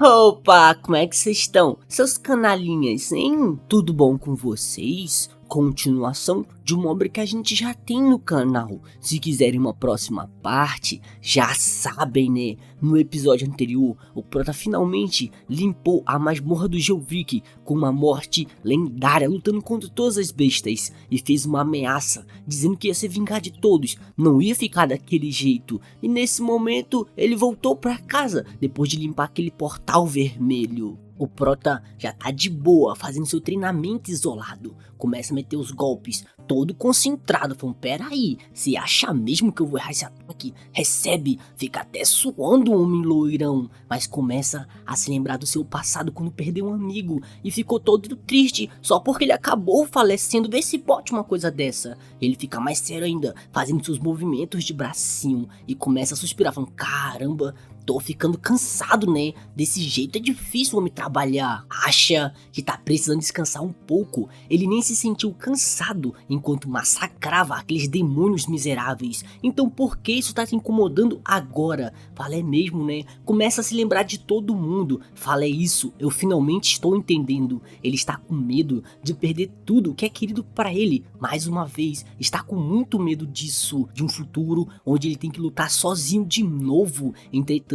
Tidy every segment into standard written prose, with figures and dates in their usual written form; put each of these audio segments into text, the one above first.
Opa, como é que vocês estão? Seus canalinhas, hein? Tudo bom com vocês? Continuação de uma obra que a gente já tem no canal. Se quiserem uma próxima parte, já sabem, né? No episódio anterior, o Prota finalmente limpou a masmorra do Geovik com uma morte lendária, lutando contra todas as bestas, e fez uma ameaça, dizendo que ia se vingar de todos, não ia ficar daquele jeito. E nesse momento, ele voltou pra casa, depois de limpar aquele portal vermelho. O Prota já tá de boa, fazendo seu treinamento isolado. Começa a meter os golpes, todo concentrado, falando, pera aí, você acha mesmo que eu vou errar esse ataque? Recebe, fica até suando o homem loirão. Mas começa a se lembrar do seu passado quando perdeu um amigo e ficou todo triste, só porque ele acabou falecendo. Vê se pode uma coisa dessa. Ele fica mais sério ainda, fazendo seus movimentos de bracinho e começa a suspirar, falando, caramba, tô ficando cansado, né? Desse jeito é difícil o homem trabalhar. Acha que tá precisando descansar um pouco. Ele nem se sentiu cansado enquanto massacrava aqueles demônios miseráveis. Então por que isso tá te incomodando agora? Fala, é mesmo, né? Começa a se lembrar de todo mundo. Fala, é isso, eu finalmente estou entendendo. Ele está com medo de perder tudo que é querido para ele. Mais uma vez, está com muito medo disso. De um futuro onde ele tem que lutar sozinho de novo. Entretanto,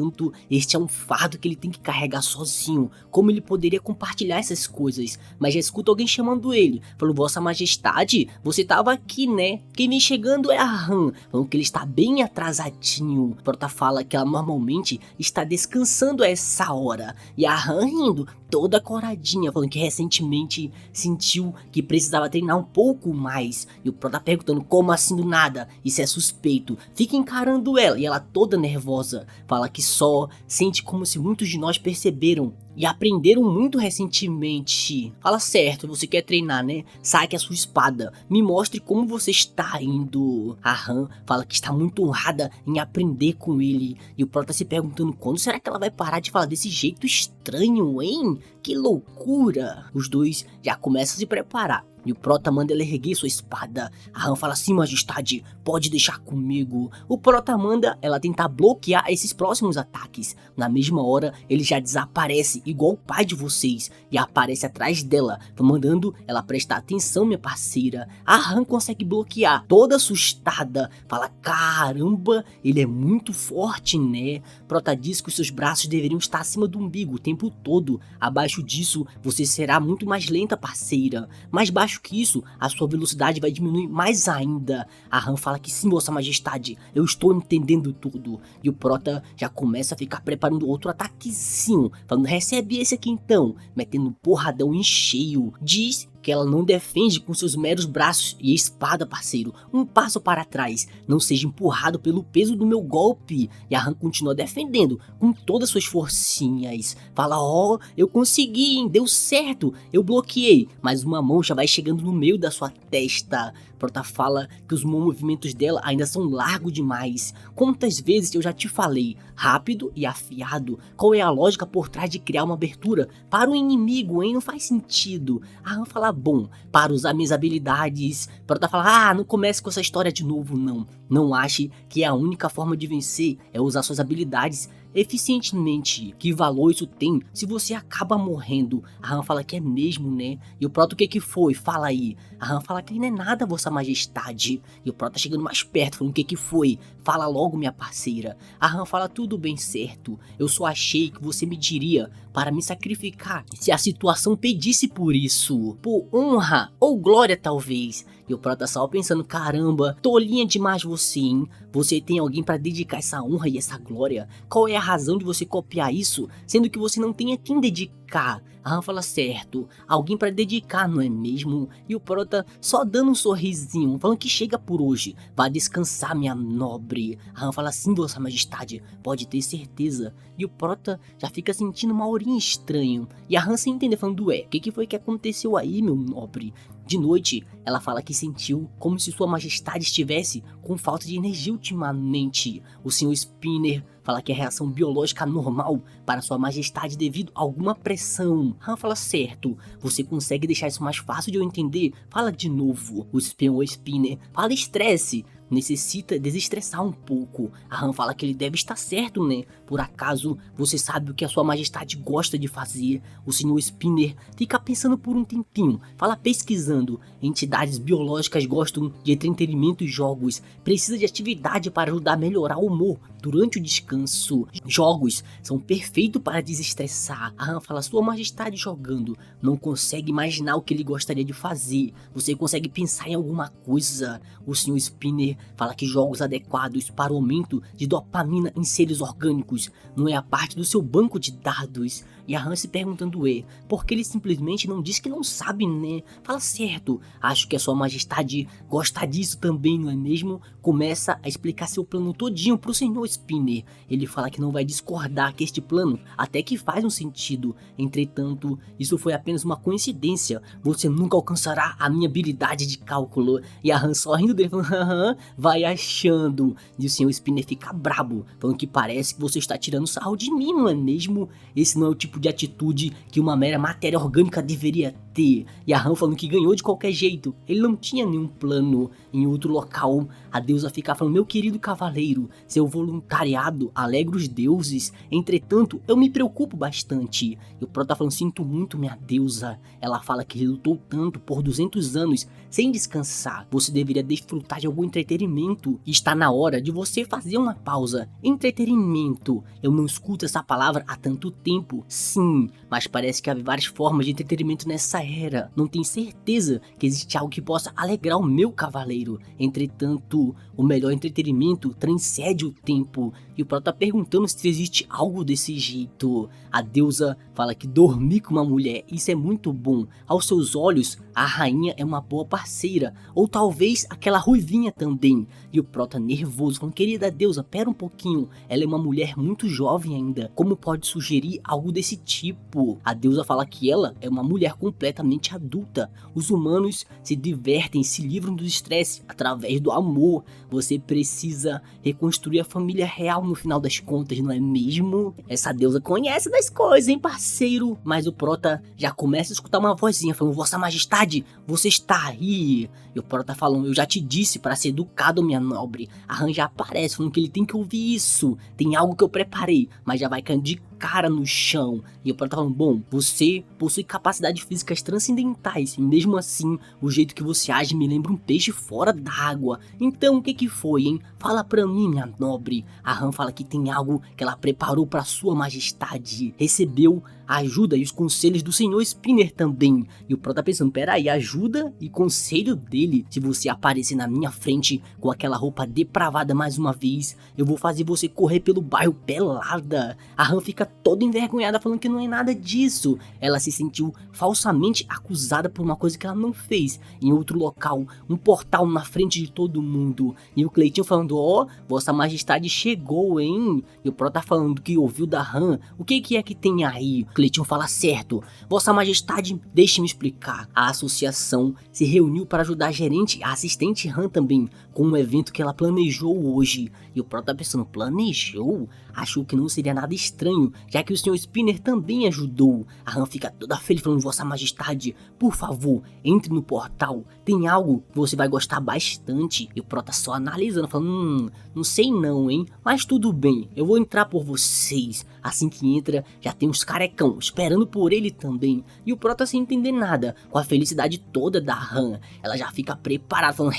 este é um fardo que ele tem que carregar sozinho. Como ele poderia compartilhar essas coisas? Mas já escuta alguém chamando ele. Falou, Vossa Majestade, você tava aqui, né? Quem vem chegando é a Han. Falando que ele está bem atrasadinho. O Prota fala que ela normalmente está descansando a essa hora. E a Han rindo, toda coradinha, falando que recentemente sentiu que precisava treinar um pouco mais. E o Prota perguntando, como assim do nada? Isso é suspeito. Fica encarando ela e ela toda nervosa. Fala que só sente como se muitos de nós perceberam e aprenderam muito recentemente. Fala, certo, você quer treinar, né? Saque a sua espada, me mostre como você está indo. A Han fala que está muito honrada em aprender com ele. E o Prota se perguntando quando será que ela vai parar de falar desse jeito estranho, hein? Que loucura! Os dois já começam a se preparar. E o Prota manda ela erguer sua espada. A Han fala, sim, Majestade, pode deixar comigo. O Prota manda ela tentar bloquear esses próximos ataques. Na mesma hora, ele já desaparece, igual o pai de vocês, e aparece atrás dela, mandando ela prestar atenção, minha parceira. A Han consegue bloquear, toda assustada. Fala, caramba, ele é muito forte, né? Prota diz que os seus braços deveriam estar acima do umbigo o tempo todo. Abaixo disso, você será muito mais lenta, parceira. Mais baixo que isso, a sua velocidade vai diminuir mais ainda. A Han fala que sim, Vossa Majestade, eu estou entendendo tudo. E o Prota já começa a ficar preparando outro ataquezinho, falando, recebe esse aqui então, metendo um porradão em cheio. Diz que ela não defende com seus meros braços e espada, parceiro. Um passo para trás, não seja empurrado pelo peso do meu golpe. E a Han continua defendendo com todas suas forcinhas. Fala, ó, eu consegui, hein? Deu certo, eu bloqueei. Mas uma mão já vai chegando no meio da sua testa. Prota fala que os movimentos dela ainda são largos demais. Quantas vezes eu já te falei, rápido e afiado. Qual é a lógica por trás de criar uma abertura para o inimigo, hein? Não faz sentido. A Han fala, bom, para usar minhas habilidades. Prota fala, não comece com essa história de novo, não. Não ache que a única forma de vencer é usar suas habilidades eficientemente. Que valor isso tem se você acaba morrendo? A Han fala que é mesmo, né? E o Prota, o que foi? Fala aí. A Han fala que não é nada, Vossa Majestade. E o Prota chegando mais perto, falando, o que foi? Fala logo, minha parceira. A Han fala, tudo bem, certo. Eu só achei que você me diria para me sacrificar se a situação pedisse por isso. Por honra ou glória, talvez. E o Prota só pensando, caramba, tolinha demais você, hein? Você tem alguém para dedicar essa honra e essa glória? Qual é a razão de você copiar isso, sendo que você não tem a quem dedicar? A Han fala, certo, alguém para dedicar, não é mesmo? E o Prota só dando um sorrisinho, falando que chega por hoje, vá descansar, minha nobre. A Han fala, sim, Vossa Majestade, pode ter certeza. E o Prota já fica sentindo uma aurinha estranho. E a Han sem entender, falando, ué, o que foi que aconteceu aí, meu nobre? De noite, ela fala que sentiu como se sua majestade estivesse com falta de energia ultimamente. O Sr. Spinner fala que é reação biológica normal para sua majestade devido a alguma pressão. Han fala, certo, você consegue deixar isso mais fácil de eu entender? Fala de novo. O Sr. Spinner fala, estresse. necessita desestressar um pouco. A Han fala que ele deve estar certo, né? Por acaso você sabe o que a sua majestade gosta de fazer? O Sr. Spinner fica pensando por um tempinho, fala pesquisando. Entidades biológicas gostam de entretenimento e jogos, precisa de atividade para ajudar a melhorar o humor durante o descanso. Jogos são perfeitos para desestressar. A Han fala, sua majestade jogando, não consegue imaginar o que ele gostaria de fazer. Você consegue pensar em alguma coisa? O Sr. Spinner fala que jogos adequados para o aumento de dopamina em seres orgânicos não é a parte do seu banco de dados. E a Han se perguntando porque ele simplesmente não diz que não sabe, né? Fala certo, acho que a sua majestade gosta disso também, não é mesmo? Começa a explicar seu plano todinho pro Sr. Spinner. Ele fala que não vai discordar que este plano até que faz um sentido. Entretanto, isso foi apenas uma coincidência. Você nunca alcançará a minha habilidade de cálculo. E a Han só rindo dele falando, haha, vai achando. E o Sr. Spinner fica brabo, falando que parece que você está tirando sarro de mim, não é mesmo? Esse não é o tipo de atitude que uma mera matéria orgânica deveria ter. E a Han falando que ganhou de qualquer jeito, ele não tinha nenhum plano. Em outro local, a deusa fica falando, meu querido cavaleiro, seu voluntariado alegra os deuses, entretanto eu me preocupo bastante. E o Prota falando, sinto muito minha deusa. Ela fala que ele lutou tanto por 200 anos sem descansar, você deveria desfrutar de algum entretenimento, e está na hora de você fazer uma pausa. Entretenimento, eu não escuto essa palavra há tanto tempo. Sim, mas parece que há várias formas de entretenimento nessa era. Não tenho certeza que existe algo que possa alegrar o meu cavaleiro. Entretanto, o melhor entretenimento transcende o tempo. E o Prota tá perguntando se existe algo desse jeito. A deusa fala que dormir com uma mulher, isso é muito bom. Aos seus olhos, a rainha é uma boa parceira. Ou talvez aquela ruivinha também. E o Prota nervoso, falando, querida deusa, pera um pouquinho. Ela é uma mulher muito jovem ainda. Como pode sugerir algo desse tipo? A deusa fala que ela é uma mulher completamente adulta. Os humanos se divertem, se livram do estresse através do amor. Você precisa reconstruir a família real no final das contas, não é mesmo? Essa deusa conhece das coisas, hein, parceiro? Mas o Prota já começa a escutar uma vozinha falando, vossa majestade, você está aí. E o Prota falando, eu já te disse para ser educado, minha nobre. A Han já aparece falando que ele tem que ouvir isso. Tem algo que eu preparei, mas já vai caindo de cara no chão. E o Prota falando, bom, você possui capacidades físicas transcendentais, e mesmo assim, o jeito que você age me lembra um peixe fora d'água. Então o que foi, hein? Fala pra mim, minha nobre. A Han fala que tem algo que ela preparou pra sua majestade. Recebeu a ajuda e os conselhos do Sr. Spinner também. E o Prota pensando, peraí, ajuda e conselho dele? Se você aparecer na minha frente com aquela roupa depravada mais uma vez, eu vou fazer você correr pelo bairro pelada. A Han fica toda envergonhada falando que não é nada disso. Ela se sentiu falsamente acusada por uma coisa que ela não fez. Em outro local, um portal na frente de todo mundo. E o Cleitinho falando, ó, vossa majestade chegou, hein? E o Prota falando que ouviu da Han. O que é que tem aí? O Cleitinho fala, certo, vossa majestade, deixe-me explicar. A associação se reuniu para ajudar a gerente, a assistente Han também, com um evento que ela planejou hoje. E o Prota pensando, planejou? Achou que não seria nada estranho, já que o Sr. Spinner também ajudou. A Han fica toda feliz falando, vossa majestade, por favor, entre no portal, tem algo que você vai gostar bastante. E o Prota só analisando, falando, não sei não, hein, mas tudo bem, eu vou entrar por vocês. Assim que entra, já tem uns carecão esperando por ele também. E o Prota sem entender nada, com a felicidade toda da Han. Ela já fica preparada, falando,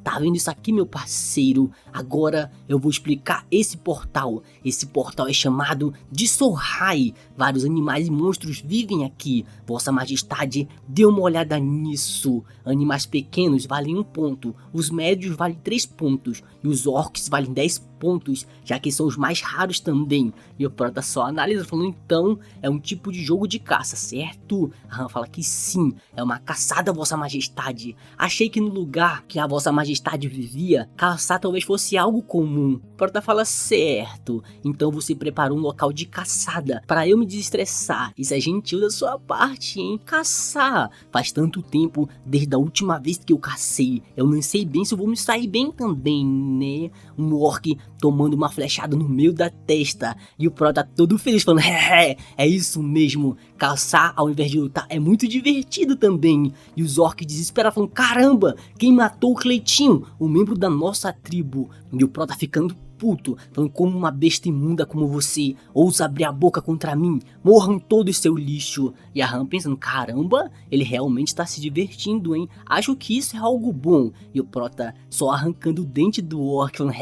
tá vendo isso aqui, meu parceiro? Agora eu vou explicar esse portal. Esse portal é chamado de Sohai. Vários animais e monstros vivem aqui. Vossa majestade, dê uma olhada nisso. Animais pequenos valem 1 ponto, os médios valem 3 pontos e os orcs valem 10 pontos, já que são os mais raros também. E o Prota só analisa falando, então é um tipo de jogo de caça, certo? A Han fala que sim, é uma caçada, vossa majestade. Achei que no lugar que a vossa majestade vivia, caçar talvez fosse algo comum. O Prota fala, certo, então você preparou um local de caçada para eu me me desestressar. Isso é gentil da sua parte, hein? Caçar. Faz tanto tempo, desde a última vez que eu cacei. Eu não sei bem se eu vou me sair bem também, né? Um orc tomando uma flechada no meio da testa. E o Prota todo feliz falando, é isso mesmo. Caçar ao invés de lutar é muito divertido também. E os orcs desesperados falando, caramba, quem matou o Cleitinho? O membro da nossa tribo. E o Prota ficando puto, falando, como uma besta imunda como você ousa abrir a boca contra mim, morram todos seu lixo. E a Han pensando, caramba, ele realmente tá se divertindo, hein, acho que isso é algo bom. E o Prota só arrancando o dente do orc, falando,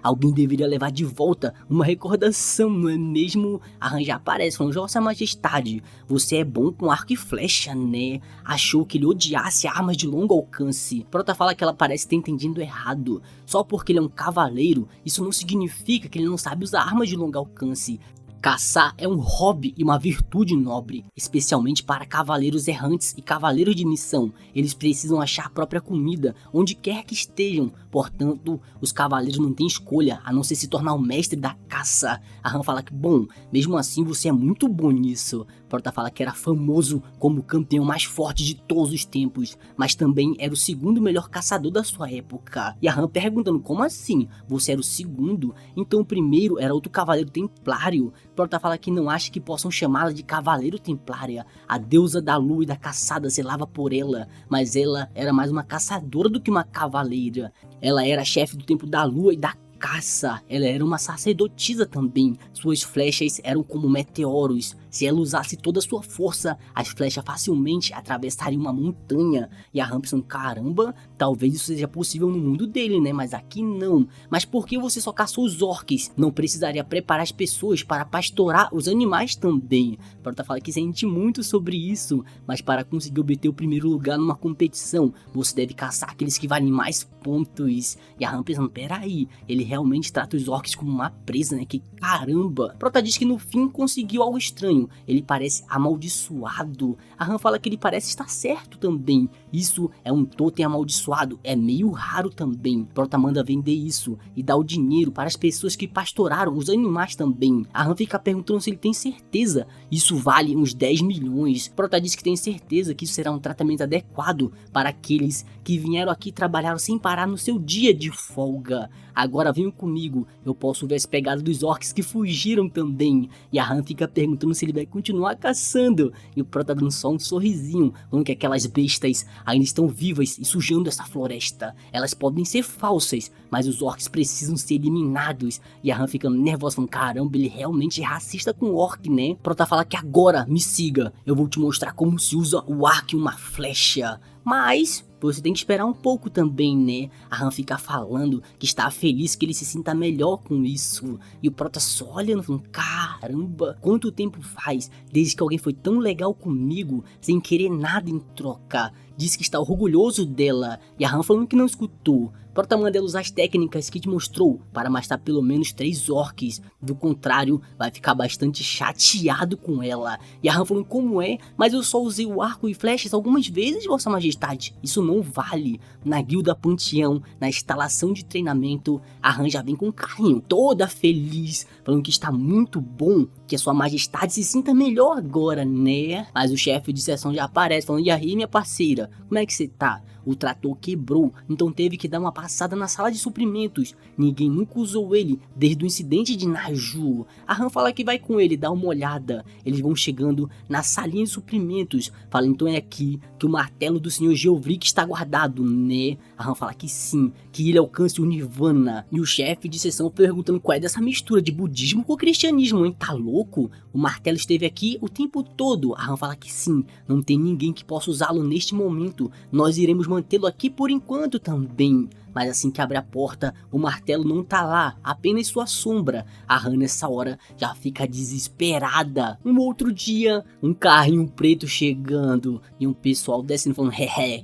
alguém deveria levar de volta uma recordação, não é mesmo? A Han já aparece, falando, Vossa Majestade, você é bom com arco e flecha, né? Achou que ele odiasse armas de longo alcance. Prota fala que ela parece ter entendido errado, só porque ele é um cavaleiro, isso não significa que ele não sabe usar armas de longo alcance. Caçar é um hobby e uma virtude nobre, especialmente para cavaleiros errantes e cavaleiros de missão. Eles precisam achar a própria comida, onde quer que estejam. Portanto, os cavaleiros não têm escolha, a não ser se tornar o mestre da caça. A Han fala que, bom, mesmo assim você é muito bom nisso. Prota fala que era famoso como o campeão mais forte de todos os tempos, mas também era o segundo melhor caçador da sua época. E a Han perguntando, como assim? Você era o segundo? Então o primeiro era outro cavaleiro templário. Prota fala que não acha que possam chamá-la de Cavaleiro Templária. A deusa da lua e da caçada zelava por ela, mas ela era mais uma caçadora do que uma cavaleira. Ela era chefe do templo da lua e da caça. Ela era uma sacerdotisa também. Suas flechas eram como meteoros. Se ela usasse toda a sua força, as flechas facilmente atravessariam uma montanha. E a Han pensando, caramba, talvez isso seja possível no mundo dele, né? Mas aqui não. Mas por que você só caçou os orcs? Não precisaria preparar as pessoas para pastorar os animais também. Prota fala que sente muito sobre isso, mas para conseguir obter o primeiro lugar numa competição, você deve caçar aqueles que valem mais pontos. E a Han pensando, peraí, ele realmente trata os orcs como uma presa, né? Que caramba. Prota diz que no fim conseguiu algo estranho. Ele parece amaldiçoado. A Han fala que ele parece estar certo também. Isso é um totem amaldiçoado, é meio raro também. Prota manda vender isso e dá o dinheiro para as pessoas que pastoraram os animais também. A Han fica perguntando se ele tem certeza. Isso vale uns 10 milhões. Prota diz que tem certeza que isso será um tratamento adequado para aqueles que vieram aqui e trabalharam sem parar no seu dia de folga. Agora venham comigo, eu posso ver as pegadas dos orcs que fugiram também. E a Han fica perguntando se ele vai continuar caçando. E o Prota dando só um sorrisinho, falando que aquelas bestas ainda estão vivas e sujando essa floresta. Elas podem ser falsas, mas os orcs precisam ser eliminados. E a Han ficando nervosa, falando, caramba, ele realmente é racista com o orc, né? Prota fala que agora, me siga, eu vou te mostrar como se usa o arco e uma flecha. Mas você tem que esperar um pouco também, né? A Han fica falando que está feliz que ele se sinta melhor com isso. E o Prota só olhando, falando, caramba, quanto tempo faz desde que alguém foi tão legal comigo, sem querer nada em troca. Diz que está orgulhoso dela. E a Han falando que não escutou. Prota manda ela usar as técnicas que te mostrou para matar pelo menos 3 orcs. Do contrário, vai ficar bastante chateado com ela. E a Han falando, como é? Mas eu só usei o arco e flechas algumas vezes, Vossa Majestade. Isso não vale. Na guilda Panteão, na instalação de treinamento, a Han já vem com um carrinho, toda feliz, falando que está muito bom, que a Sua Majestade se sinta melhor agora, né? Mas o chefe de sessão já aparece, falando, e aí, minha parceira, como é que você tá? O trator quebrou, então teve que dar uma passada na sala de suprimentos. Ninguém nunca usou ele desde o incidente de Naju. A Han fala que vai com ele dar uma olhada. Eles vão chegando na salinha de suprimentos. Fala, então é aqui que o martelo do Sr. Geovrik está guardado, né? A Han fala que sim, que ele alcance o Nirvana. E o chefe de sessão perguntando qual é dessa mistura de budismo com cristianismo, hein? Tá louco? O martelo esteve aqui o tempo todo. A Han fala que sim, não tem ninguém que possa usá-lo neste momento. Nós iremos mantê-lo aqui por enquanto também. Mas assim que abre a porta, o martelo não tá lá, apenas sua sombra. A Han nessa hora já fica desesperada. Um outro dia, um carrinho preto chegando e um pessoal descendo falando,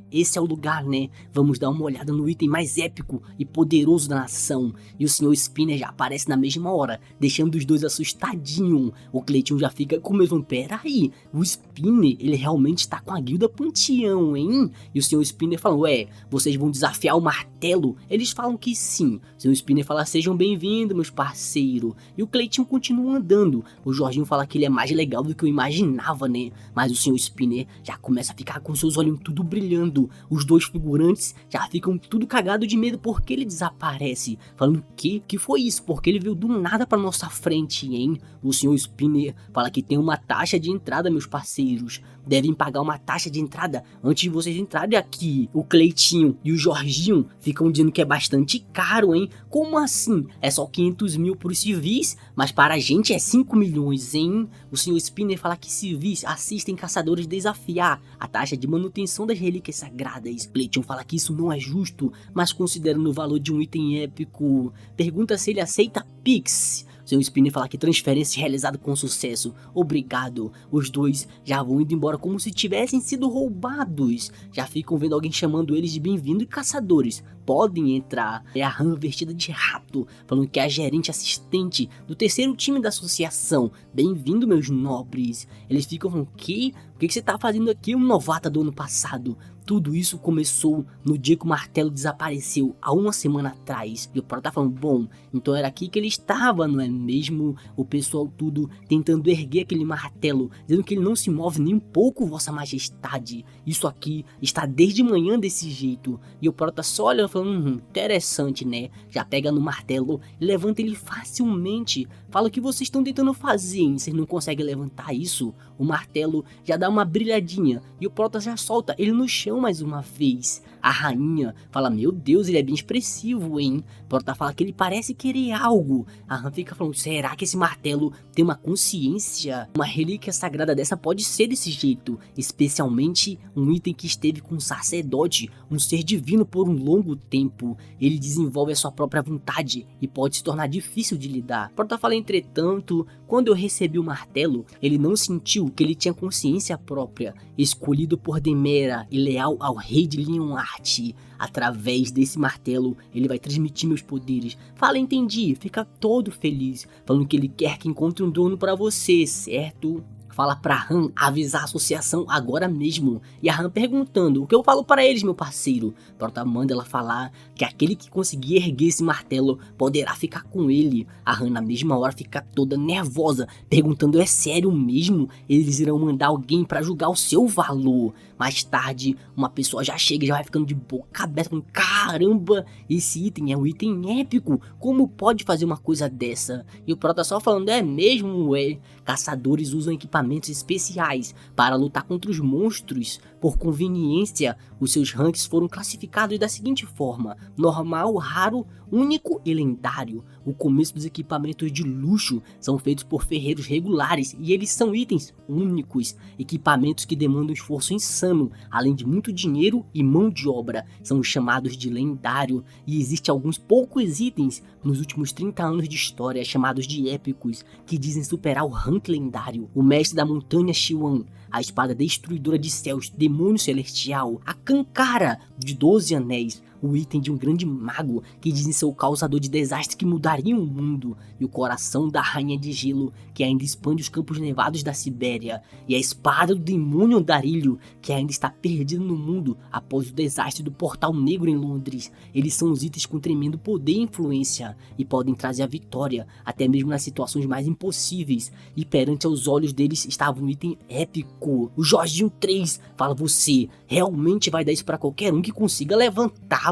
esse é o lugar, né? Vamos dar uma olhada no item mais épico e poderoso da nação. E o Sr. Spinner já aparece na mesma hora, deixando os dois assustadinhos. O Cleitinho já fica com medo, peraí, o Spinner, ele realmente tá com a guilda Panteão, hein? E o Sr. Spinner falando, vocês vão desafiar o martelo martelo? Eles falam que sim. Seu Spinner fala, sejam bem-vindos, meus parceiros. E o Cleitinho continua andando. O Jorginho fala que ele é mais legal do que eu imaginava, né? Mas o Sr. Spinner já começa a ficar com seus olhos tudo brilhando. Os dois figurantes já ficam tudo cagados de medo porque ele desaparece. Falando que foi isso? Porque ele veio do nada pra nossa frente, hein? O Sr. Spinner fala que tem uma taxa de entrada, meus parceiros. Devem pagar uma taxa de entrada antes de vocês entrarem aqui. O Cleitinho e o Jorginho ficam dizendo que é bastante caro, hein? Como assim? É só 500 mil pros civis, mas para a gente é 5 milhões, hein? O Sr. Spinner fala que civis assistem caçadores desafiar a taxa de manutenção das relíquias sagradas. Cleitinho fala que isso não é justo, mas considerando o valor de um item épico, pergunta se ele aceita Pix. O Sr. Spinner fala que transferência realizada com sucesso. Obrigado. Os dois já vão indo embora como se tivessem sido roubados. Já ficam vendo alguém chamando eles de bem-vindo e caçadores. Podem entrar. É a Han vestida de rato, falando que é a gerente assistente do terceiro time da associação. Bem-vindo, meus nobres. Eles ficam falando, o que você tá fazendo aqui, um novata do ano passado? Tudo isso começou no dia que o martelo desapareceu, há uma semana atrás. E o Prota tá falando, bom, então era aqui que ele estava, não é mesmo? O pessoal tudo tentando erguer aquele martelo, dizendo que ele não se move nem um pouco, vossa majestade. Isso aqui está desde manhã desse jeito. E o Prota só olha falando, interessante, né? Já pega no martelo e levanta ele facilmente. Fala o que vocês estão tentando fazer, hein? Vocês não conseguem levantar isso? O martelo já dá uma brilhadinha e o Prota já solta ele no chão mais uma vez. A rainha fala, meu Deus, ele é bem expressivo, hein? Prota fala que ele parece querer algo. A Han fica falando, será que esse martelo tem uma consciência? Uma relíquia sagrada dessa pode ser desse jeito, especialmente um item que esteve com um sacerdote, um ser divino por um longo tempo. Ele desenvolve a sua própria vontade e pode se tornar difícil de lidar. Prota fala, entretanto, quando eu recebi o martelo, ele não sentiu que ele tinha consciência própria, escolhido por Demera e leal ao rei de Leonarte. Através desse martelo, ele vai transmitir meus poderes. Fala, entendi, fica todo feliz, falando que ele quer que encontre um dono para você, certo? Fala pra Han avisar a associação agora mesmo. E a Han perguntando, o que eu falo para eles, meu parceiro? Prota manda ela falar que aquele que conseguir erguer esse martelo poderá ficar com ele. A Han na mesma hora fica toda nervosa, perguntando, é sério mesmo? Eles irão mandar alguém pra julgar o seu valor. Mais tarde, uma pessoa já chega e já vai ficando de boca aberta, falando, caramba, esse item é um item épico, como pode fazer uma coisa dessa? E o Prota só falando, é mesmo, ué? Caçadores usam equipamentos especiais para lutar contra os monstros. Por conveniência, os seus ranks foram classificados da seguinte forma: normal, raro, único e lendário. O começo dos equipamentos de luxo são feitos por ferreiros regulares e eles são itens únicos, equipamentos que demandam esforço insano, além de muito dinheiro e mão de obra. São chamados de lendário e existem alguns poucos itens nos últimos 30 anos de história chamados de épicos, que dizem superar o rank lendário. O mestre da montanha Xiwan, a espada destruidora de céus, demônio celestial, a Kankara de 12 anéis, o item de um grande mago que dizem ser o causador de desastres que mudariam o mundo, e o coração da rainha de gelo que ainda expande os campos nevados da Sibéria, e a espada do demônio Andarilho que ainda está perdida no mundo após o desastre do Portal Negro em Londres. Eles são os itens com tremendo poder e influência e podem trazer a vitória até mesmo nas situações mais impossíveis, e perante aos olhos deles estava um item épico. O Jorginho 3 fala, você realmente vai dar isso pra qualquer um que consiga levantá-lo?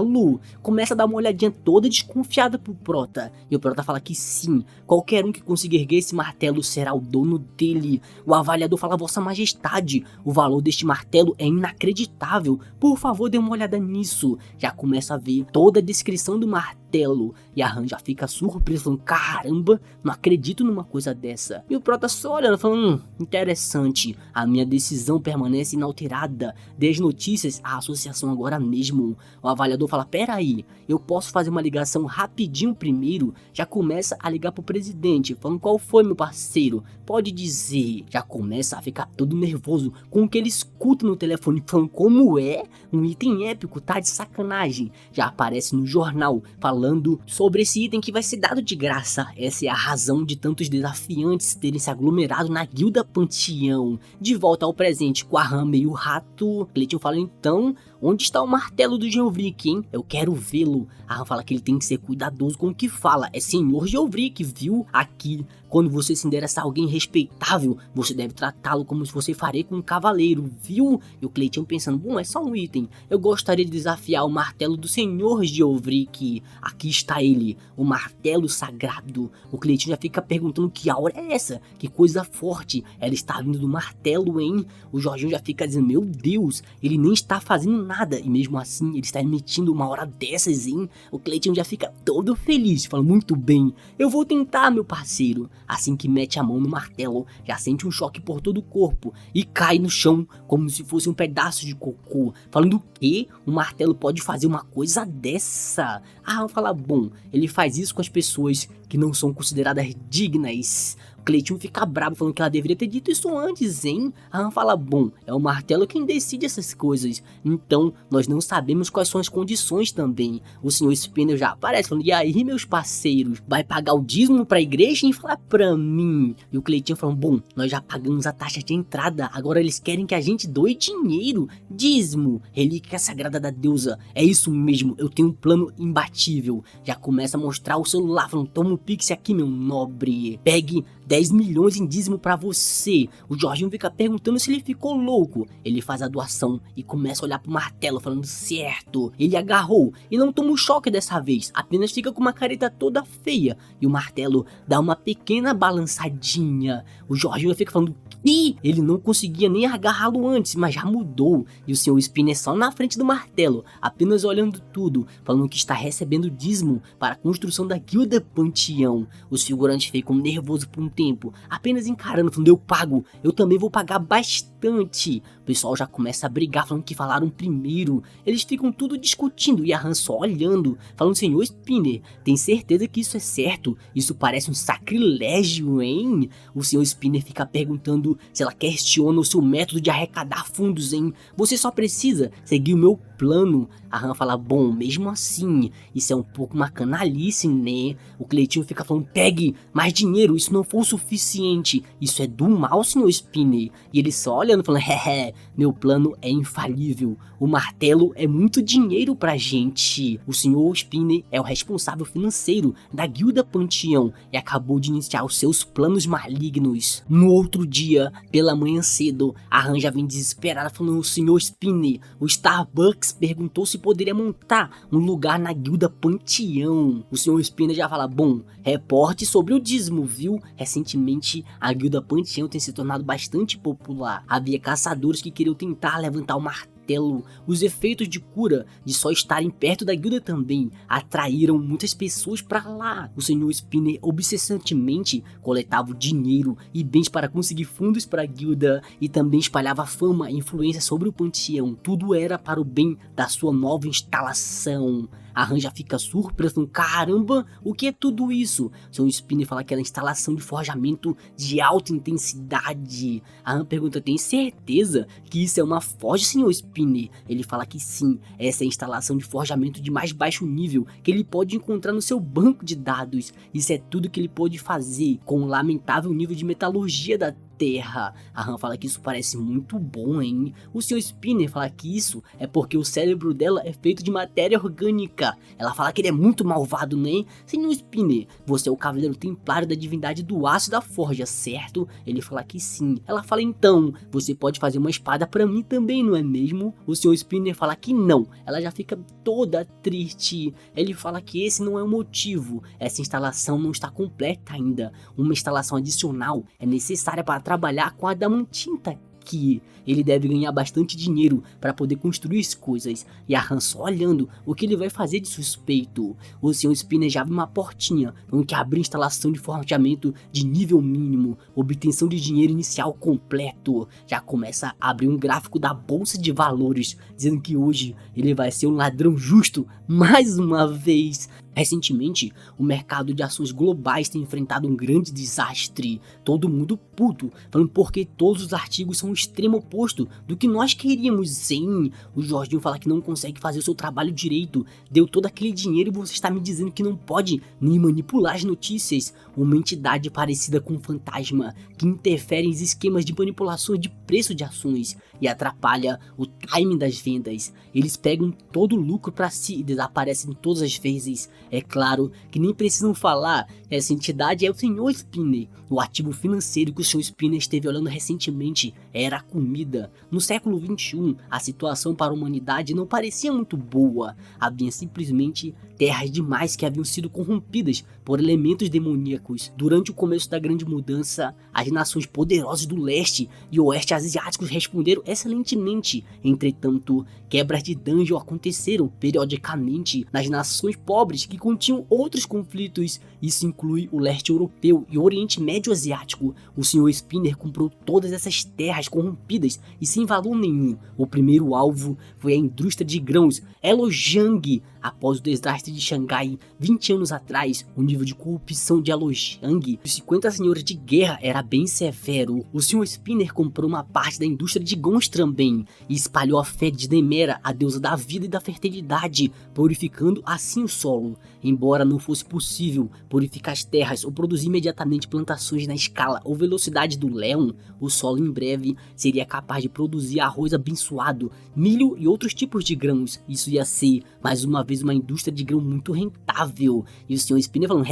Começa a dar uma olhadinha toda desconfiada pro Prota, e o Prota fala que sim, qualquer um que consiga erguer esse martelo será o dono dele. O avaliador fala, vossa majestade, o valor deste martelo é inacreditável, por favor dê uma olhada nisso. Já começa a ver toda a descrição do martelo, e a Han já fica surpresa, falando, caramba, não acredito numa coisa dessa. E o Prota só olhando, falando, interessante, a minha decisão permanece inalterada, dê as notícias à associação agora mesmo. O avaliador fala, pera aí, eu posso fazer uma ligação rapidinho primeiro? Já começa a ligar pro presidente, falando, qual foi, meu parceiro? Pode dizer. Já começa a ficar todo nervoso com o que ele escuta no telefone, falando, como é? Um item épico, tá de sacanagem. Já aparece no jornal, falando sobre esse item que vai ser dado de graça. Essa é a razão de tantos desafiantes terem se aglomerado na Guilda Panteão. De volta ao presente com a Han e o rato, Cleitinho fala, então, onde está o martelo do Geovrik, hein? Eu quero vê-lo. A Han fala que ele tem que ser cuidadoso com o que fala. É senhor Geovrik, viu? Aqui, quando você se endereçar a alguém respeitável, você deve tratá-lo como se você faria com um cavaleiro, viu? E o Cleitinho pensando, bom, é só um item. Eu gostaria de desafiar o martelo do senhor Geovrik. Aqui está ele, o martelo sagrado. O Cleitinho já fica perguntando que aura é essa? Que coisa forte. Ela está vindo do martelo, hein? O Jorginho já fica dizendo, meu Deus, ele nem está fazendo nada. E mesmo assim, ele está emitindo uma hora dessas, hein? O Cleitinho já fica todo feliz, fala, muito bem, eu vou tentar, meu parceiro. Assim que mete a mão no martelo, já sente um choque por todo o corpo e cai no chão como se fosse um pedaço de cocô. Falando o quê? O martelo pode fazer uma coisa dessa? Ah, fala, bom, ele faz isso com as pessoas que não são consideradas dignas. O Cleitinho fica bravo falando que ela deveria ter dito isso antes, hein? A Han fala, bom, é o martelo quem decide essas coisas, então nós não sabemos quais são as condições também. O senhor Spinner já aparece falando, e aí, meus parceiros, vai pagar o dízimo pra igreja e falar pra mim? E o Cleitinho falando, bom, nós já pagamos a taxa de entrada, agora eles querem que a gente doe dinheiro. Dízimo, relíquia sagrada da deusa, é isso mesmo, eu tenho um plano imbatível. Já começa a mostrar o celular falando, toma um pix aqui, meu nobre, pegue 10 milhões em dízimo pra você. O Jorginho fica perguntando se ele ficou louco. Ele faz a doação e começa a olhar pro martelo falando, certo, ele agarrou e não toma um choque dessa vez, apenas fica com uma careta toda feia e o martelo dá uma pequena balançadinha. O Jorginho fica falando, e ele não conseguia nem agarrá-lo antes, mas já mudou. E o senhor Spinner só na frente do martelo, apenas olhando tudo, falando que está recebendo dízimo para a construção da guilda Panteão. Os figurantes ficam nervosos por um tempo, apenas encarando, falando, eu pago, eu também vou pagar bastante. O pessoal já começa a brigar, falando que falaram primeiro. Eles ficam tudo discutindo e a Han só olhando, falando, senhor Spinner, tem certeza que isso é certo? Isso parece um sacrilégio, hein? O senhor Spinner fica perguntando se ela questiona o seu método de arrecadar fundos, hein? Você só precisa seguir o meu plano. A Han fala, bom, mesmo assim, isso é um pouco uma canalice, né? O Cleitinho fica falando, pegue mais dinheiro, isso não for o suficiente, isso é do mal, senhor Spinner. E ele só olhando, falando, hehe, meu plano é infalível, o martelo é muito dinheiro pra gente. O senhor Spinner é o responsável financeiro da guilda Panteão e acabou de iniciar os seus planos malignos. No outro dia, pela manhã cedo, a Han já vem desesperada falando, senhor Spinner, o Starbucks perguntou se poderia montar um lugar na guilda Panteão. O senhor Spinner já fala, bom, reporte sobre o dízimo, viu? Recentemente, a guilda Panteão tem se tornado bastante popular. Havia caçadores que queriam tentar levantar o martelo. Os efeitos de cura de só estarem perto da guilda também atraíram muitas pessoas para lá. O senhor Spinner obsessantemente coletava dinheiro e bens para conseguir fundos para a guilda e também espalhava fama e influência sobre o Panteão. Tudo era para o bem da sua nova instalação. A Han já fica surpresa, falando, caramba, o que é tudo isso? O senhor Spinner fala que era instalação de forjamento de alta intensidade. A Han pergunta, tem certeza que isso é uma forja, senhor Spinner? Ele fala que sim, essa é a instalação de forjamento de mais baixo nível que ele pode encontrar no seu banco de dados. Isso é tudo que ele pode fazer com um lamentável nível de metalurgia da Terra. A Han fala que isso parece muito bom, hein? O senhor Spinner fala que isso é porque o cérebro dela é feito de matéria orgânica. Ela fala que ele é muito malvado, né? Senhor Spinner, você é o cavaleiro templário da divindade do aço e da forja, certo? Ele fala que sim. Ela fala, então, você pode fazer uma espada pra mim também, não é mesmo? O senhor Spinner fala que não. Ela já fica toda triste. Ele fala que esse não é o motivo. Essa instalação não está completa ainda. Uma instalação adicional é necessária para trabalhar com a adamantina aqui. Ele deve ganhar bastante dinheiro para poder construir as coisas. E a Han só olhando o que ele vai fazer de suspeito. O senhor Spinner já abre uma portinha com que abre instalação de forjamento de nível mínimo, obtenção de dinheiro inicial completo. Já começa a abrir um gráfico da bolsa de valores, dizendo que hoje ele vai ser um ladrão justo mais uma vez. Recentemente, o mercado de ações globais tem enfrentado um grande desastre. Todo mundo puto, falando porque todos os artigos são o extremo oposto do que nós queríamos. Sim, o Jorginho fala que não consegue fazer o seu trabalho direito, deu todo aquele dinheiro e você está me dizendo que não pode nem manipular as notícias. Uma entidade parecida com um fantasma que interfere em esquemas de manipulação de preço de ações e atrapalha o timing das vendas. Eles pegam todo o lucro para si e desaparecem todas as vezes. É claro que nem precisam falar, essa entidade é o Sr. Spinner. O ativo financeiro que o Sr. Spinner esteve olhando recentemente era a comida. No século XXI, a situação para a humanidade não parecia muito boa. Havia simplesmente terras demais que haviam sido corrompidas por elementos demoníacos. Durante o começo da grande mudança, as nações poderosas do leste e oeste asiáticos responderam excelentemente. Entretanto, quebras de dungeon aconteceram periodicamente nas nações pobres que continham outros conflitos. Isso inclui o leste europeu e o Oriente Médio Asiático. O Sr. Spinner comprou todas essas terras corrompidas e sem valor nenhum. O primeiro alvo foi a indústria de grãos Elojiang. Após o desastre de Xangai 20 anos atrás, o nível de corrupção de Elojiang dos 50 senhores de guerra era bem severo. O Sr. Spinner comprou uma parte da indústria de grãos também e espalhou a fé de Demera, a deusa da vida e da fertilidade, purificando assim o solo. Embora não fosse possível purificar as terras ou produzir imediatamente plantações na escala ou velocidade do Leão, o solo em breve seria capaz de produzir arroz abençoado, milho e outros tipos de grãos. Isso ia ser, mais uma vez, uma indústria de grão muito rentável. E o Sr. Spinner falando,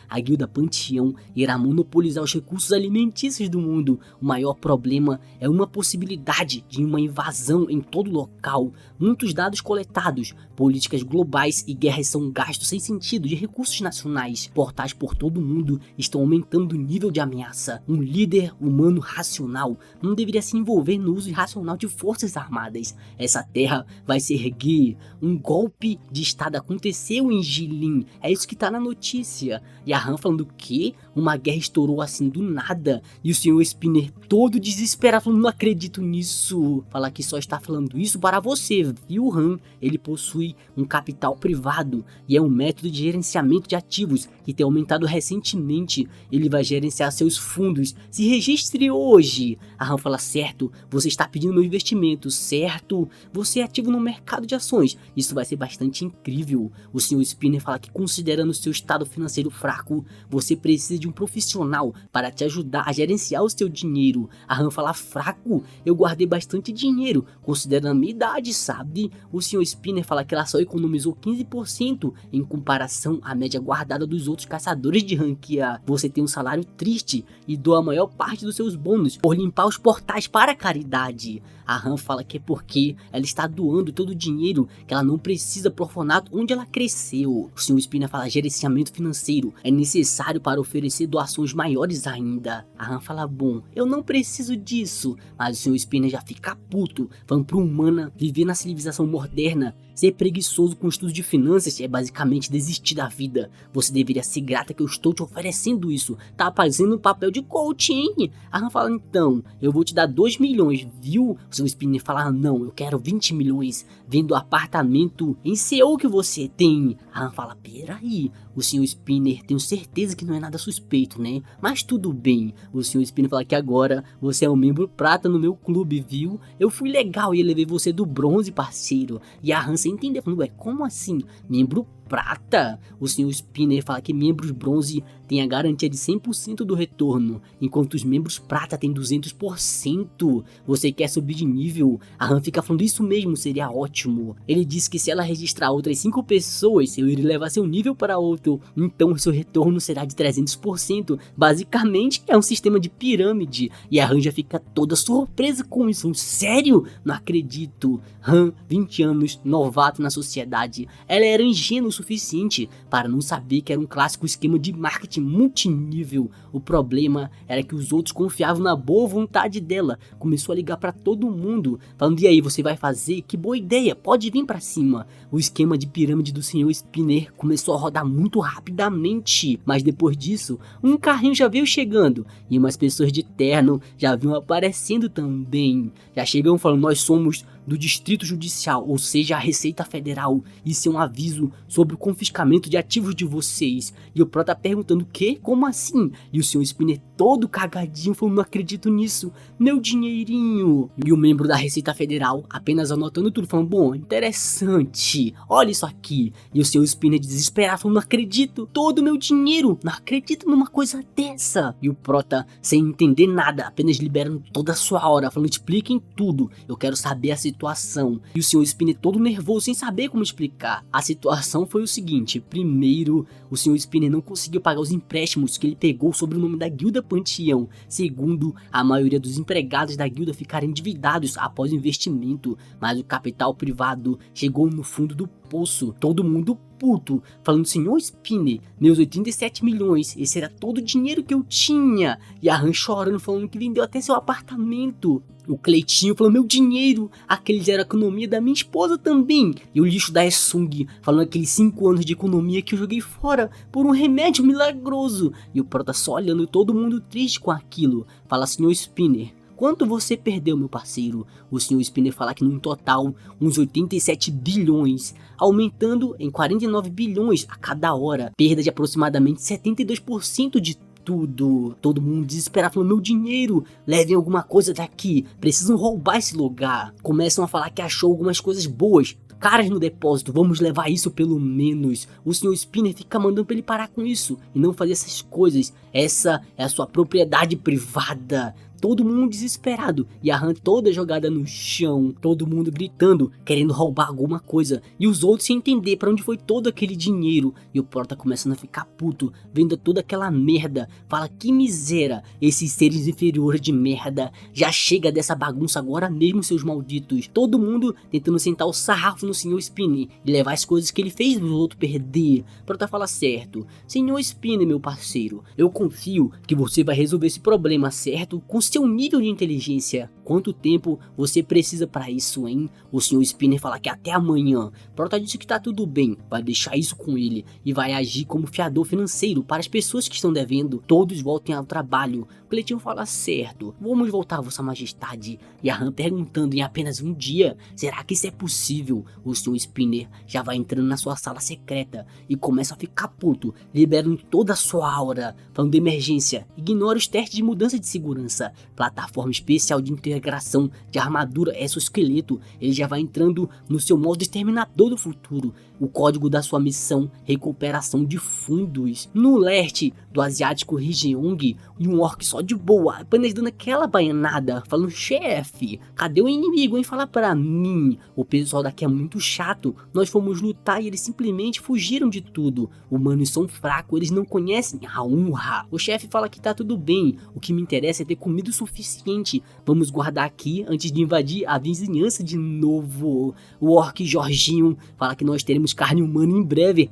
a guilda Panteão irá monopolizar os recursos alimentícios do mundo. O maior problema é uma possibilidade de uma invasão em todo local. Muitos dados coletados, políticas globais e guerras são gastos sem sentido de recursos nacionais. Portais por todo o mundo estão aumentando o nível de ameaça. Um líder humano racional não deveria se envolver no uso irracional de forças armadas. Essa terra vai se erguer. Um golpe de estado aconteceu em Jilin. É isso que tá na notícia. E a Han falando que uma guerra estourou assim do nada. E o Sr. Spinner todo desesperado falando, não acredito nisso. Fala que só está falando isso para você, viu, Han? Ele possui um capital privado e é um método de gerenciamento de ativos que tem aumentado recentemente. Ele vai gerenciar seus fundos. Se registre hoje. A Han fala, certo, você está pedindo meu investimento, certo? Você é ativo no mercado de ações. Isso vai ser bastante incrível. O Sr. Spinner fala que, considerando seu estado financeiro fraco, você precisa de um profissional para te ajudar a gerenciar o seu dinheiro. A Han fala, fraco? Eu guardei bastante dinheiro, considerando a minha idade, sabe? O Sr. Spinner fala que ela só economizou 15% em comparação à média guardada dos outros caçadores de ranquear. Você tem um salário triste e doa a maior parte dos seus bônus por limpar os portais para a caridade. A Han fala que é porque ela está doando todo o dinheiro que ela não precisa pro orfanato onde ela cresceu. O Sr. Spinner fala, gerenciamento financeiro é necessário para oferecer doações maiores ainda. A Han fala, bom, eu não preciso disso. Mas o Sr. Spinner já fica puto, falando pro humana viver na civilização moderna. Ser preguiçoso com estudos de finanças é basicamente desistir da vida. Você deveria ser grata que eu estou te oferecendo isso. Tá fazendo um papel de coach, hein? A Han fala, então, eu vou te dar 2 milhões, viu? O Sr. Spinner fala, não, eu quero 20 milhões. Vendo o apartamento em Seul que você tem. A Han fala, peraí, o Sr. Spinner, tenho certeza que não é nada suspeito, né? Mas tudo bem. O Sr. Spinner fala que agora você é um membro prata no meu clube, viu? Eu fui legal e levei você do bronze, parceiro. E a Han sem entender, falando, ué, como assim? Membro prata? O Sr. Spinner fala que membros bronze têm a garantia de 100% do retorno, enquanto os membros prata têm 200%. Você quer subir de nível? A Han fica falando, isso mesmo, seria ótimo. Ele disse que se ela registrar outras 5 pessoas, eu iria levar seu nível para outro, então seu retorno será de 300%. Basicamente é um sistema de pirâmide. E a Han já fica toda surpresa com isso. Sério? Não acredito. Han, 20 anos, novato na sociedade. Ela era ingênua o suficiente para não saber que era um clássico esquema de marketing multinível. O problema era que os outros confiavam na boa vontade dela. Começou a ligar para todo mundo, falando, e aí, você vai fazer? Que boa ideia, pode vir para cima. O esquema de pirâmide do Sr. Spinner começou a rodar muito rapidamente, mas depois disso, um carrinho já veio chegando, e umas pessoas de terno já vinham aparecendo também. Já chegam falando, nós somos do Distrito Judicial, ou seja, a Receita Federal. Isso é um aviso sobre o confiscamento de ativos de vocês. E o Prota perguntando o quê? Como assim? E o Sr. Spinner todo cagadinho falando, não acredito nisso, meu dinheirinho. E o membro da Receita Federal apenas anotando tudo, falando, bom, interessante, olha isso aqui. E o Sr. Spinner desesperado falando, não acredito, todo o meu dinheiro, não acredito numa coisa dessa. E o Prota sem entender nada, apenas liberando toda a sua aura, falando, expliquem tudo, eu quero saber a situação. E o Sr. Spinner todo nervoso, sem saber como explicar. A situação foi o seguinte, primeiro, o Sr. Spinner não conseguiu pagar os empréstimos que ele pegou sobre o nome da Guilda Panteão. Segundo, a maioria dos empregados da guilda ficaram endividados após o investimento, mas o capital privado chegou no fundo do poço, todo mundo puto, falando, Sr. Spinner, meus 87 milhões, esse era todo o dinheiro que eu tinha. E a Han chorando, falando que vendeu até seu apartamento. O Cleitinho falando, meu dinheiro, aqueles eram a economia da minha esposa também. E o lixo da Esung falando aqueles 5 anos de economia que eu joguei fora por um remédio milagroso. E o Prota só olhando, todo mundo triste com aquilo. Fala, Sr. Spinner, quanto você perdeu, meu parceiro? O Sr. Spinner fala que no total, uns 87 bilhões, aumentando em 49 bilhões a cada hora. Perda de aproximadamente 72% de tudo. Todo mundo desesperado falando, meu dinheiro, levem alguma coisa daqui, precisam roubar esse lugar. Começam a falar que achou algumas coisas boas, caras no depósito, vamos levar isso pelo menos. O Sr. Spinner fica mandando pra ele parar com isso e não fazer essas coisas. Essa é a sua propriedade privada. Todo mundo desesperado e a Han toda jogada no chão, todo mundo gritando, querendo roubar alguma coisa e os outros sem entender pra onde foi todo aquele dinheiro. E o Prota começando a ficar puto, vendo toda aquela merda, fala, que miséria, esses seres inferiores de merda, já chega dessa bagunça agora mesmo, seus malditos. Todo mundo tentando sentar o sarrafo no Sr. Spinner e levar as coisas que ele fez os outros perder. Prota fala, certo, Sr. Spinner, meu parceiro, eu confio que você vai resolver esse problema, certo? Com seu nível de inteligência. Quanto tempo você precisa para isso, hein? O Sr. Spinner fala que até amanhã. Prota disse que tá tudo bem, vai deixar isso com ele e vai agir como fiador financeiro para as pessoas que estão devendo, todos voltem ao trabalho. O Cleitinho fala, certo, vamos voltar, vossa majestade. E a Han perguntando, em apenas um dia, será que isso é possível? O Sr. Spinner já vai entrando na sua sala secreta e começa a ficar puto, liberando toda a sua aura, falando de emergência, ignore os testes de mudança de segurança, plataforma especial de integração de armadura exoesqueleto, ele já vai entrando no seu modo exterminador do futuro, o código da sua missão, recuperação de fundos. No leste do asiático Rijeong, e um orc só de boa, apenas dando aquela baianada, falando, chefe, cadê o inimigo, hein? Fala pra mim, o pessoal daqui é muito chato, nós fomos lutar e eles simplesmente fugiram de tudo, humanos são fracos, eles não conhecem a honra. O chefe fala que tá tudo bem, o que me interessa é ter comida o suficiente, vamos guardar aqui antes de invadir a vizinhança de novo. O orc Jorginho fala que nós teremos carne humana em breve,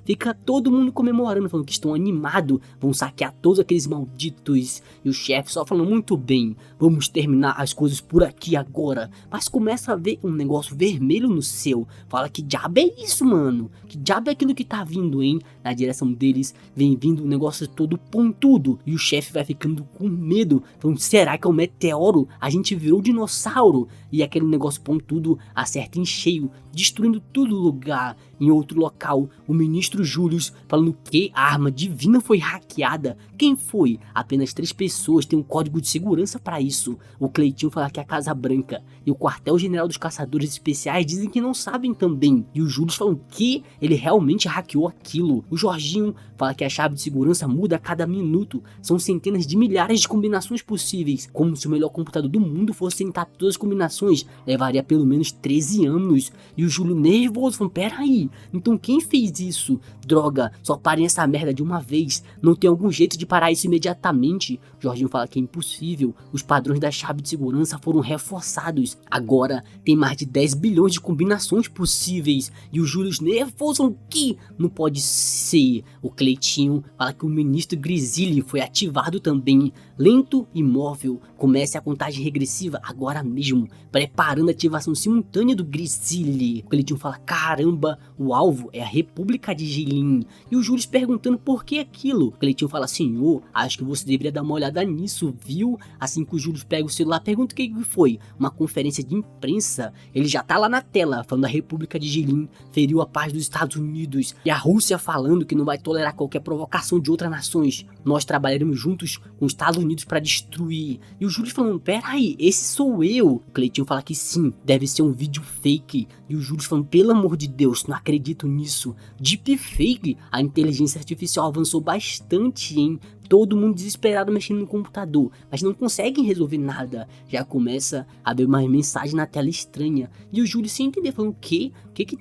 fica todo mundo comemorando, falando que estão animados, vão saquear todos aqueles malditos. E o chefe só falando, muito bem, vamos terminar as coisas por aqui agora. Mas começa a ver um negócio vermelho no céu, fala, que diabo é isso, mano? Que diabo é aquilo que tá vindo, hein? Na direção deles vem vindo um negócio todo pontudo, e o chefe vai ficando com medo, falando, será que é um meteoro? A gente virou dinossauro. E aquele negócio pontudo acerta em cheio, destruindo todo lugar. Em outro local, o ministro Julius falando que a arma divina foi hackeada. Quem foi? Apenas 3 pessoas têm um código de segurança para isso. O Cleitinho fala que a Casa Branca e o quartel-general dos caçadores especiais dizem que não sabem também. E o Julius falam que ele realmente hackeou aquilo. O Jorginho fala que a chave de segurança muda a cada minuto. São centenas de milhares de combinações possíveis. Como se o melhor computador do mundo fosse tentar todas as combinações. Levaria pelo menos 13 anos. E o Júlio nervoso falando, peraí, então quem fez isso? Droga, só parem essa merda de uma vez. Não tem algum jeito de parar isso imediatamente? Jorginho fala que é impossível. Os padrões da chave de segurança foram reforçados. Agora tem mais de 10 bilhões de combinações possíveis. E o Júlio nervoso falando que não pode ser. O Cleitinho fala que o ministro Grizzly foi ativado também. lento e móvel. Comece a contagem regressiva agora mesmo, preparando a ativação simultânea do Grizzly. O Cleitinho fala, caramba, o alvo é a República de Jilin. E o Julius perguntando por que aquilo. O Cleitinho fala, senhor, acho que você deveria dar uma olhada nisso, viu? Assim que o Julius pega o celular, pergunta o que foi. Uma conferência de imprensa. Ele já tá lá na tela, falando a República de Jilin feriu a paz dos Estados Unidos. E a Rússia falando que não vai tolerar qualquer provocação de outras nações. Nós trabalharemos juntos com os Estados Unidos para destruir. E o Julius falando, peraí, esse sou eu. O Cleitinho fala que sim, deve ser um vídeo fake. E o Julius falando, pelo amor de Deus, não acredito nisso. Deepfake? A inteligência artificial avançou bastante, hein? Todo mundo desesperado mexendo no computador, mas não conseguem resolver nada. Já começa a ver uma mensagem na tela estranha. E o Júlio sem entender, falando, o que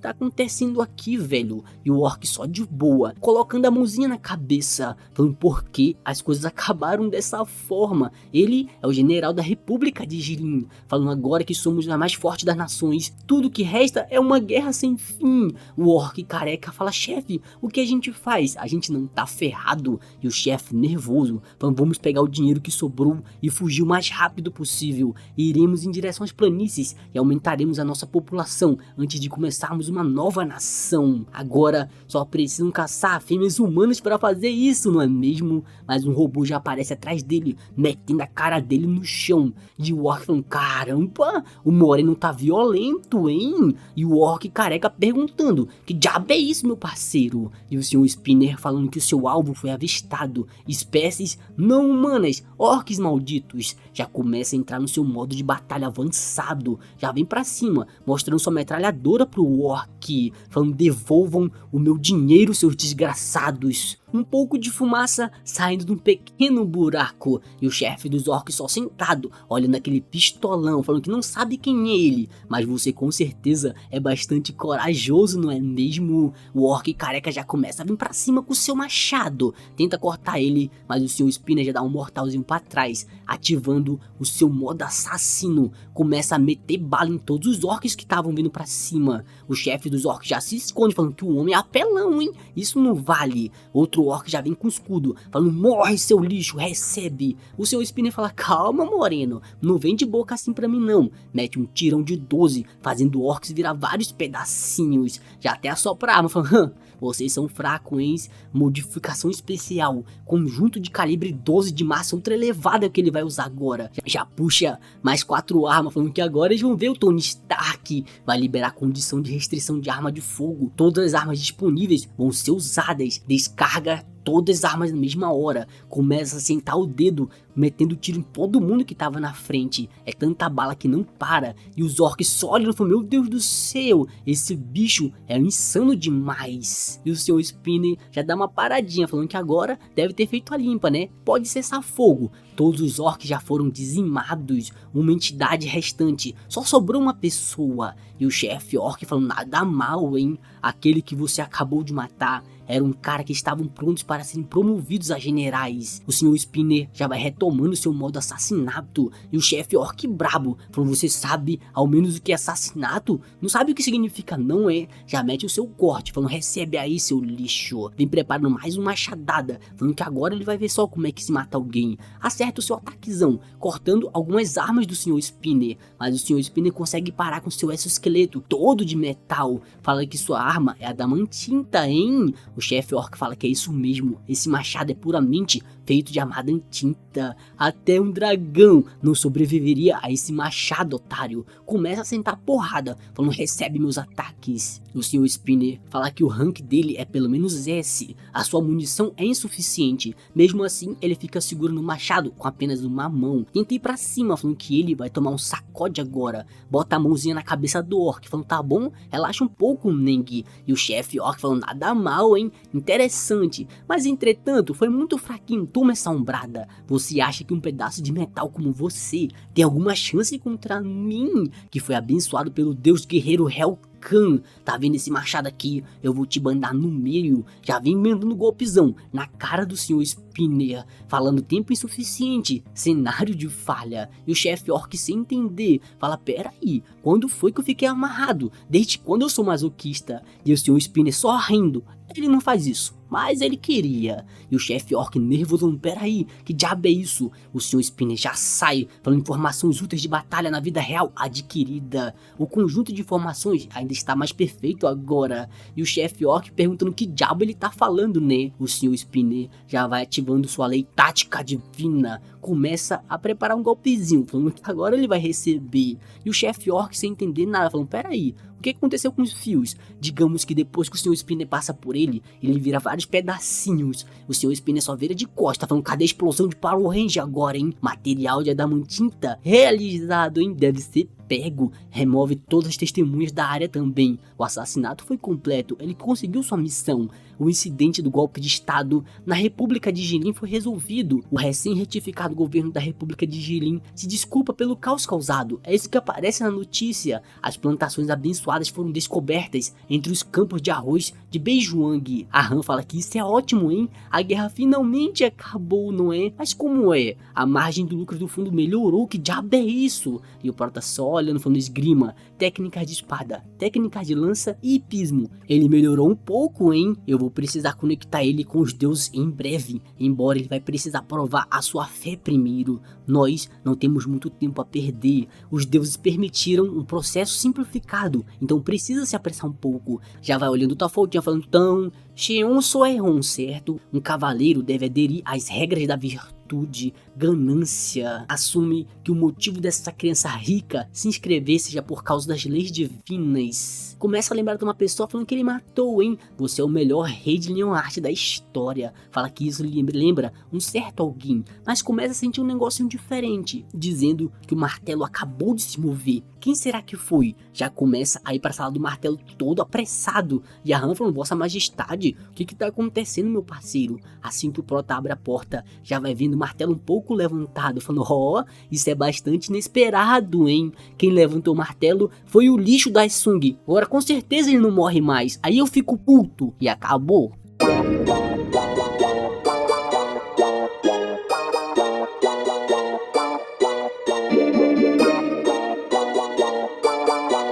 tá acontecendo aqui, velho? E o Orc só de boa, colocando a mãozinha na cabeça, falando por que as coisas acabaram dessa forma. Ele é o general da República de Jilin, falando agora que somos a mais forte das nações. Tudo que resta é uma guerra sem fim. O Orc careca fala, chefe, o que a gente faz? A gente não tá ferrado. E o chefe nervoso, falando, vamos pegar o dinheiro que sobrou e fugir o mais rápido possível. Iremos em direção às planícies e aumentaremos a nossa população antes de começarmos uma nova nação. Agora só precisam caçar fêmeas humanas para fazer isso, não é mesmo? Mas um robô já aparece atrás dele, metendo a cara dele no chão. E o Orc falando, caramba, o Moreno tá violento, hein? E o Orc careca perguntando, que diabo é isso, meu parceiro? E o Sr. Spinner falando que o seu alvo foi avistado. Espécies não humanas, orcs malditos. Já começa a entrar no seu modo de batalha avançado. Já vem pra cima, mostrando sua metralhadora pro orc, falando, devolvam o meu dinheiro, seus desgraçados. Um pouco de fumaça saindo de um pequeno buraco. E o chefe dos orcs só sentado, olhando aquele pistolão, falando que não sabe quem é ele. Mas você com certeza é bastante corajoso, não é mesmo? O orc careca já começa a vir pra cima com o seu machado. Tenta cortar ele, mas o Sr. Spinner já dá um mortalzinho pra trás, ativando o seu modo assassino. Começa a meter bala em todos os orcs que estavam vindo pra cima. O chefe dos orcs já se esconde, falando que o homem é apelão, hein? Isso não vale. Outro orc já vem com escudo, falando, morre seu lixo, recebe. O Sr. Spinner fala, calma Moreno, não vem de boca assim pra mim não. Mete um tirão de 12, fazendo orcs virar vários pedacinhos. Já até assopra a arma, falando, vocês são fracos, hein? Modificação especial, conjunto de calibre 12 de massa ultra elevada que ele vai usar agora. Já puxa mais 4 armas, falando que agora eles vão ver o Tony Stark. Vai liberar condição de restrição de arma de fogo. Todas as armas disponíveis vão ser usadas. Descarga todas as armas na mesma hora. Começa a sentar o dedo, metendo tiro em todo mundo que tava na frente. É tanta bala que não para. E os orcs só olham e falam, meu Deus do céu, esse bicho é insano demais. E o Sr. Spinner já dá uma paradinha, falando que agora deve ter feito a limpa, né? Pode cessar fogo. Todos os orcs já foram dizimados. Uma entidade restante. Só sobrou uma pessoa. E o chefe orc falando, nada mal, hein? Aquele que você acabou de matar era um cara que estavam prontos para serem promovidos a generais. O Sr. Spinner já vai retomando seu modo assassinato. E o chefe orc brabo falando, você sabe ao menos o que é assassinato? Não sabe o que significa não é? Já mete o seu corte, falando, recebe aí seu lixo. Vem preparando mais uma machadada, falando que agora ele vai ver só como é que se mata alguém. Acerta o seu ataquezão, cortando algumas armas do Sr. Spinner. Mas o Sr. Spinner consegue parar com seu exoesqueleto todo de metal. Fala que sua arma é adamantinta, hein? O chefe orc fala que é isso mesmo, esse machado é puramente feito de adamantinta. Até um dragão não sobreviveria a esse machado, otário. Começa a sentar porrada, falando, recebe meus ataques. O Sr. Spinner fala que o rank dele é pelo menos S, a sua munição é insuficiente. Mesmo assim, ele fica segurando o machado com apenas uma mão. Tenta ir pra cima, falando que ele vai tomar um sacode agora. Bota a mãozinha na cabeça do orc, falando, tá bom, relaxa um pouco, Neng. E o chefe orc falando, nada mal, hein? Interessante, mas entretanto foi muito fraquinho, toma essa ombrada. Você acha que um pedaço de metal como você tem alguma chance contra mim, que foi abençoado pelo deus guerreiro Hellkhan? Tá vendo esse machado aqui? Eu vou te bandar no meio. Já vem mandando golpezão na cara do Sr. Spinner, falando tempo insuficiente, cenário de falha. E o chefe orc sem entender, fala, pera aí, quando foi que eu fiquei amarrado? Desde quando eu sou masoquista? E o Sr. Spinner só rindo, ele não faz isso. mas ele queria. E o chefe orc nervoso, peraí, que diabo é isso? O Sr. Spinner já sai falando informações úteis de batalha na vida real adquirida. O conjunto de informações ainda está mais perfeito agora. E o chefe orc perguntando que diabo ele tá falando, né? O Sr. Spinner já vai ativando sua lei tática divina. Começa a preparar um golpezinho, falando que agora ele vai receber. E o chefe orc sem entender nada, falando, peraí, o que aconteceu com os fios? Digamos que depois que o Sr. Spinner passa por ele vira vários pedacinhos. O Sr. Spinner só vira de costa, falando, cadê a explosão de Power Ranger agora, hein? Material de adamantinta realizado, hein? Deve ser pego. Remove todas as testemunhas da área também. O assassinato foi completo, ele conseguiu sua missão. O incidente do golpe de estado na República de Jilin foi resolvido. O recém-retificado governo da República de Jilin se desculpa pelo caos causado. É isso que aparece na notícia. As plantações abençoadas foram descobertas entre os campos de arroz de Beijuang. A Han fala que isso é ótimo, hein? A guerra finalmente acabou, não é? Mas como é? A margem do lucro do fundo melhorou, que diabo é isso? E o Prota só olhando, falando esgrima, técnicas de espada, técnicas de lança e hipismo. Ele melhorou um pouco, hein? Eu vou precisar conectar ele com os deuses em breve, embora ele vai precisar provar a sua fé primeiro. Nós não temos muito tempo a perder. Os deuses permitiram um processo simplificado, então precisa se apressar um pouco. Já vai olhando tua fotinha falando, então, Xion Soeron, certo? Um cavaleiro deve aderir às regras da virtude, ganância. Assume que o motivo dessa criança rica se inscrever seja por causa das leis divinas. Começa a lembrar de uma pessoa falando que ele matou, hein? Você é o melhor rei de Leonhart da história. Fala que isso lembra um certo alguém, mas começa a sentir um negocinho diferente, dizendo que o martelo acabou de se mover. Quem será que foi? Já começa a ir para a sala do martelo todo apressado. E a Han falando, vossa majestade, o que tá acontecendo, meu parceiro? Assim que o Prota abre a porta, já vai vendo o martelo um pouco levantado, falando, ó, isso é bastante inesperado, hein? Quem levantou o martelo foi o lixo da Sung. Agora com certeza ele não morre mais. Aí eu fico puto. E acabou.